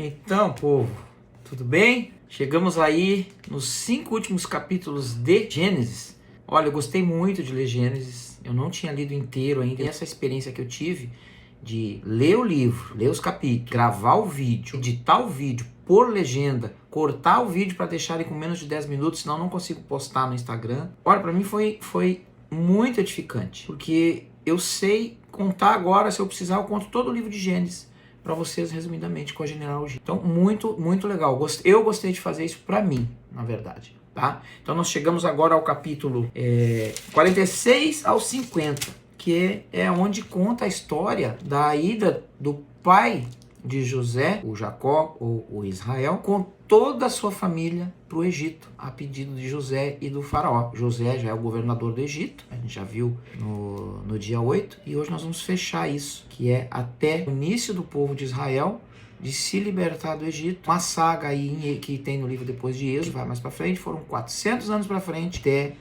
Então, povo, tudo bem? Chegamos aí nos 5 últimos capítulos de Gênesis. Olha, eu gostei muito de ler Gênesis. Eu não tinha lido inteiro ainda. E essa experiência que eu tive de ler o livro, ler os capítulos, gravar o vídeo, editar o vídeo, pôr legenda, cortar o vídeo para deixar ele com menos de 10 minutos, senão eu não consigo postar no Instagram. Olha, para mim foi muito edificante, porque eu sei contar agora, se eu precisar, eu conto todo o livro de Gênesis para vocês, resumidamente, com a genealogia. Então, muito legal. Eu gostei de fazer isso para mim, na verdade. Tá? Então, nós chegamos agora ao capítulo 46 ao 50, que é onde conta a história da ida do pai de José, o Jacó, ou o Israel, com toda a sua família para o Egito, a pedido de José e do faraó. José já é o governador do Egito, a gente já viu no dia 8, e hoje nós vamos fechar isso, que é até o início do povo de Israel de se libertar do Egito. Uma saga aí que tem no livro depois de Êxodo, vai mais para frente, foram 400 anos para frente, até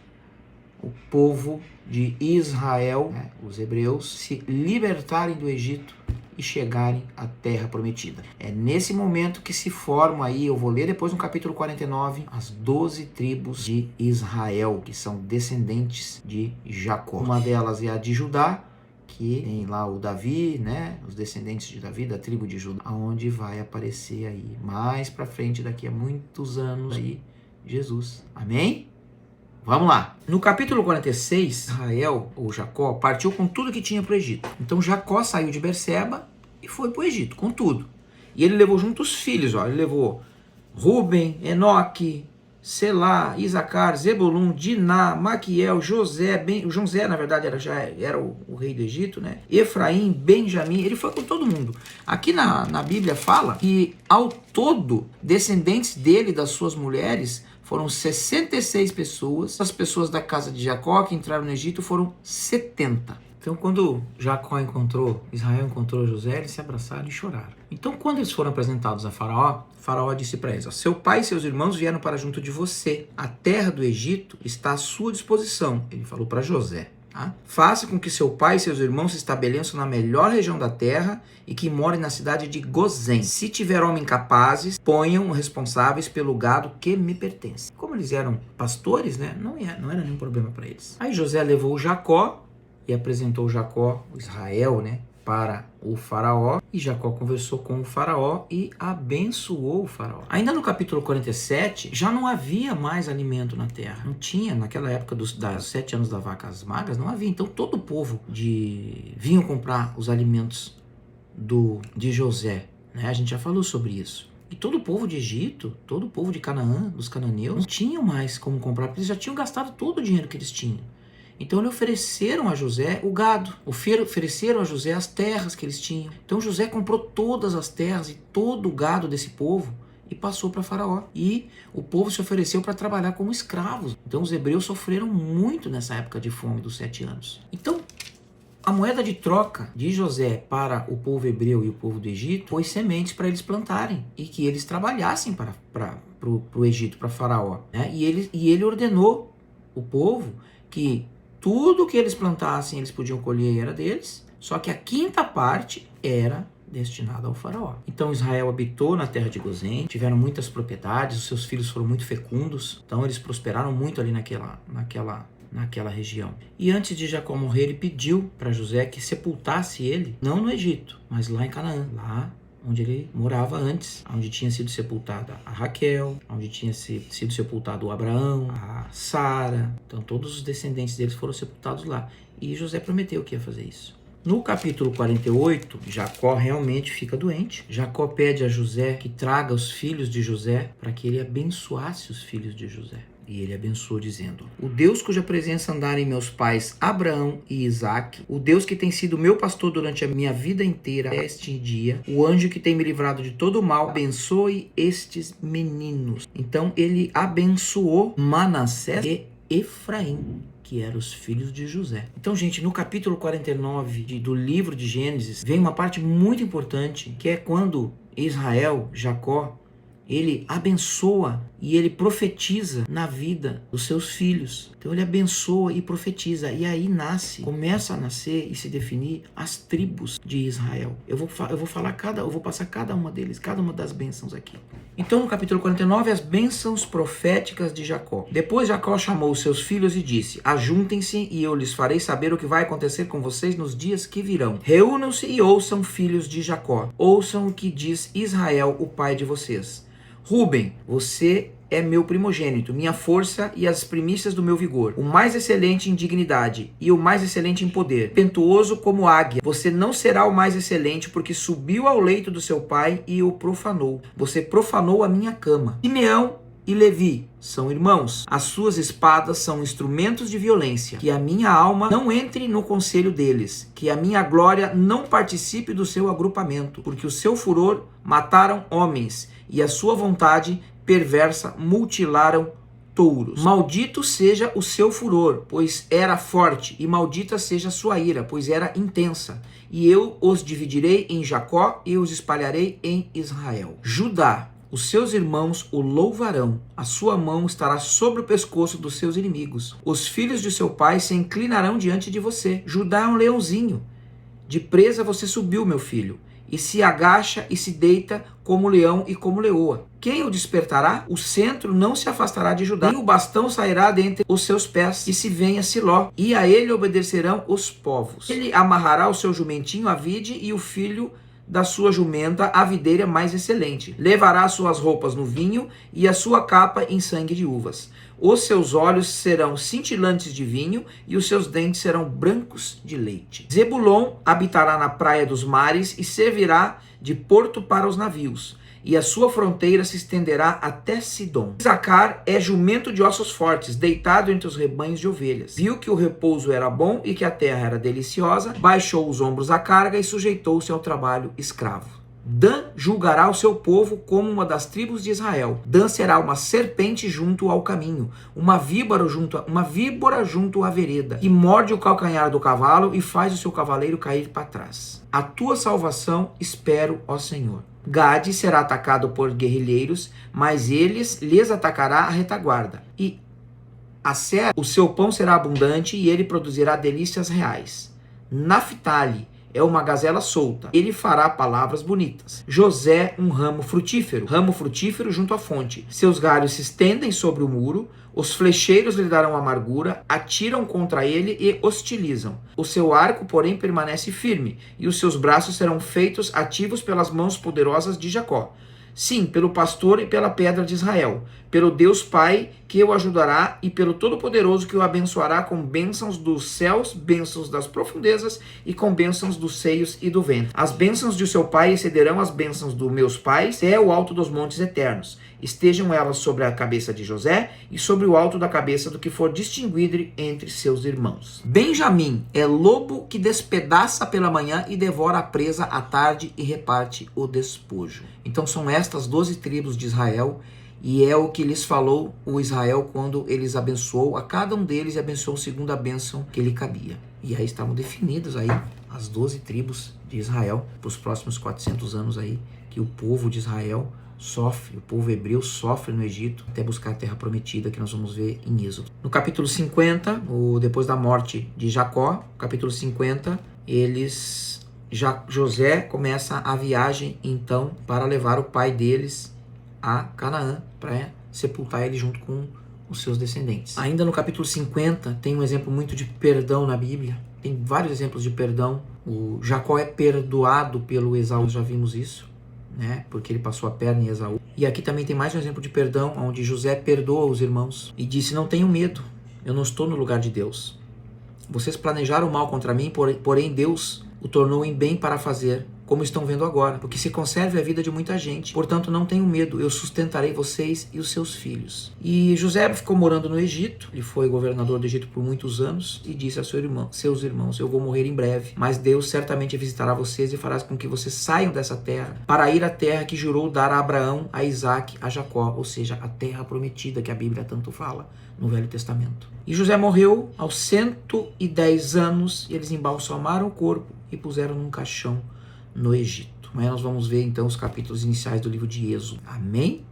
o povo de Israel, os hebreus, se libertarem do Egito e chegarem à terra prometida. É nesse momento que se formam aí, eu vou ler depois no capítulo 49, as 12 tribos de Israel, que são descendentes de Jacó. Uma delas é a de Judá, que tem lá o Davi, né, os descendentes de Davi, da tribo de Judá, aonde vai aparecer aí mais para frente, daqui a muitos anos aí, Jesus. Amém? Vamos lá. No capítulo 46, Israel, ou Jacó, partiu com tudo que tinha para o Egito. Então Jacó saiu de Berseba e foi para o Egito, com tudo. E ele levou junto os filhos, ó. Ele levou Ruben, Enoque, Selá, Isacar, Zebulun, Diná, Maquiel, José, o José, na verdade, já era o rei do Egito, né? Efraim, Benjamim, ele foi com todo mundo. Aqui na Bíblia fala que, ao todo, descendentes dele e das suas mulheres foram 66 pessoas. As pessoas da casa de Jacó que entraram no Egito foram 70. Então, quando Israel encontrou José, eles se abraçaram e choraram. Então, quando eles foram apresentados a Faraó, Faraó disse para eles: seu pai e seus irmãos vieram para junto de você. A terra do Egito está à sua disposição. Ele falou para José. Tá? Faça com que seu pai e seus irmãos se estabeleçam na melhor região da terra e que morem na cidade de Gozém. Se tiver homens capazes, ponham responsáveis pelo gado que me pertence. Como eles eram pastores, né, não era nenhum problema para eles. Aí José levou Jacó e apresentou Jacó, Israel, né, para o faraó, e Jacó conversou com o faraó e abençoou o faraó. Ainda no capítulo 47, já não havia mais alimento na terra. Não tinha, naquela época dos 7 anos das vacas magras, não havia. Então todo o povo vinham comprar os alimentos de José. Né? A gente já falou sobre isso. E todo o povo de Egito, todo o povo de Canaã, dos cananeus, não tinham mais como comprar, porque eles já tinham gastado todo o dinheiro que eles tinham. Então eles ofereceram a José o gado, ofereceram a José as terras que eles tinham. Então José comprou todas as terras e todo o gado desse povo e passou para Faraó. E o povo se ofereceu para trabalhar como escravos. Então os hebreus sofreram muito nessa época de fome dos 7 anos. Então a moeda de troca de José para o povo hebreu e o povo do Egito foi sementes para eles plantarem e que eles trabalhassem para o Egito, para Faraó. Né? E ele ordenou o povo que tudo que eles plantassem, eles podiam colher e era deles, só que a 5ª parte era destinada ao faraó. Então Israel habitou na terra de Gozém, tiveram muitas propriedades, os seus filhos foram muito fecundos, então eles prosperaram muito ali naquela região. E antes de Jacó morrer, ele pediu para José que sepultasse ele, não no Egito, mas lá em Canaã, lá onde ele morava antes, onde tinha sido sepultada a Raquel, onde tinha sido sepultado o Abraão, a Sara. Então todos os descendentes deles foram sepultados lá. E José prometeu que ia fazer isso. No capítulo 48, Jacó realmente fica doente. Jacó pede a José que traga os filhos de José para que ele abençoasse os filhos de José. E ele abençoou dizendo: o Deus cuja presença andaram em meus pais Abraão e Isaque, o Deus que tem sido meu pastor durante a minha vida inteira até este dia, o anjo que tem me livrado de todo o mal, abençoe estes meninos. Então ele abençoou Manassés e Efraim, que eram os filhos de José. Então, gente, no capítulo 49 do livro de Gênesis, vem uma parte muito importante, que é quando Israel, Jacó ele abençoa e ele profetiza na vida dos seus filhos. Então ele abençoa e profetiza. E aí começa a nascer e se definir as tribos de Israel. Eu vou passar cada uma deles, cada uma das bênçãos aqui. Então no capítulo 49, as bênçãos proféticas de Jacó. Depois Jacó chamou os seus filhos e disse: ajuntem-se e eu lhes farei saber o que vai acontecer com vocês nos dias que virão. Reúnam-se e ouçam, filhos de Jacó. Ouçam o que diz Israel, o pai de vocês. Rúben, você é meu primogênito, minha força e as primícias do meu vigor, o mais excelente em dignidade e o mais excelente em poder, impetuoso como águia. Você não será o mais excelente, porque subiu ao leito do seu pai e o profanou. Você profanou a minha cama. Simeão e Levi são irmãos. As suas espadas são instrumentos de violência. Que a minha alma não entre no conselho deles. Que a minha glória não participe do seu agrupamento. Porque o seu furor mataram homens e a sua vontade perversa mutilaram touros. Maldito seja o seu furor, pois era forte, e maldita seja a sua ira, pois era intensa. E eu os dividirei em Jacó e os espalharei em Israel. Judá, os seus irmãos o louvarão, a sua mão estará sobre o pescoço dos seus inimigos. Os filhos de seu pai se inclinarão diante de você. Judá é um leãozinho. De presa você subiu, meu filho, e se agacha e se deita como leão e como leoa. Quem o despertará? O centro não se afastará de Judá, nem o bastão sairá dentre os seus pés, e se venha Siló, e a ele obedecerão os povos. Ele amarrará o seu jumentinho à vide e o filho da sua jumenta à videira mais excelente. Levará suas roupas no vinho e a sua capa em sangue de uvas. Os seus olhos serão cintilantes de vinho e os seus dentes serão brancos de leite. Zebulon habitará na praia dos mares e servirá de porto para os navios, e a sua fronteira se estenderá até Sidom. Isacar é jumento de ossos fortes, deitado entre os rebanhos de ovelhas. Viu que o repouso era bom e que a terra era deliciosa, baixou os ombros à carga e sujeitou-se ao trabalho escravo. Dan julgará o seu povo como uma das tribos de Israel. Dan será uma serpente junto ao caminho, uma víbora junto à vereda, que morde o calcanhar do cavalo e faz o seu cavaleiro cair para trás. A tua salvação espero, ó Senhor. Gade será atacado por guerrilheiros, mas lhes atacará a retaguarda. E Asser, o seu pão será abundante e ele produzirá delícias reais. Naphtali é uma gazela solta, ele fará palavras bonitas. José, um ramo frutífero junto à fonte. Seus galhos se estendem sobre o muro, os flecheiros lhe darão amargura, atiram contra ele e hostilizam. O seu arco, porém, permanece firme, e os seus braços serão feitos ativos pelas mãos poderosas de Jacó. Sim, pelo pastor e pela pedra de Israel, pelo Deus Pai que o ajudará e pelo Todo-Poderoso que o abençoará com bênçãos dos céus, bênçãos das profundezas e com bênçãos dos seios e do ventre. As bênçãos de seu pai excederão as bênçãos dos meus pais até o alto dos montes eternos. Estejam elas sobre a cabeça de José e sobre o alto da cabeça do que for distinguido entre seus irmãos. Benjamim é lobo que despedaça pela manhã e devora a presa à tarde e reparte o despojo. Então são estas 12 tribos de Israel, e é o que lhes falou o Israel quando eles abençoou a cada um deles e abençoou segundo a bênção que lhe cabia. E aí estavam definidas aí as 12 tribos de Israel para os próximos 400 anos aí que o povo de Israel sofre, o povo hebreu sofre no Egito até buscar a terra prometida, que nós vamos ver em Êxodo. No capítulo 50, depois da morte de Jacó, capítulo 50, José começa a viagem então para levar o pai deles a Canaã, para sepultar ele junto com os seus descendentes. Ainda no capítulo 50 tem um exemplo muito de perdão na Bíblia. Tem vários exemplos de perdão. O Jacó é perdoado pelo Esaú, já vimos isso, né? Porque ele passou a perna em Esaú. E aqui também tem mais um exemplo de perdão, onde José perdoa os irmãos e disse: não tenham medo, eu não estou no lugar de Deus. Vocês planejaram mal contra mim, porém Deus o tornou em bem para fazer, como estão vendo agora, porque se conserve a vida de muita gente. Portanto, não tenham medo, eu sustentarei vocês e os seus filhos. E José ficou morando no Egito, ele foi governador do Egito por muitos anos, e disse a seus irmãos: eu vou morrer em breve, mas Deus certamente visitará vocês e fará com que vocês saiam dessa terra, para ir à terra que jurou dar a Abraão, a Isaac, a Jacó, ou seja, a terra prometida que a Bíblia tanto fala no Velho Testamento. E José morreu aos 110 anos, e eles embalsamaram o corpo e puseram num caixão no Egito. Amanhã nós vamos ver então os capítulos iniciais do livro de Êxodo. Amém?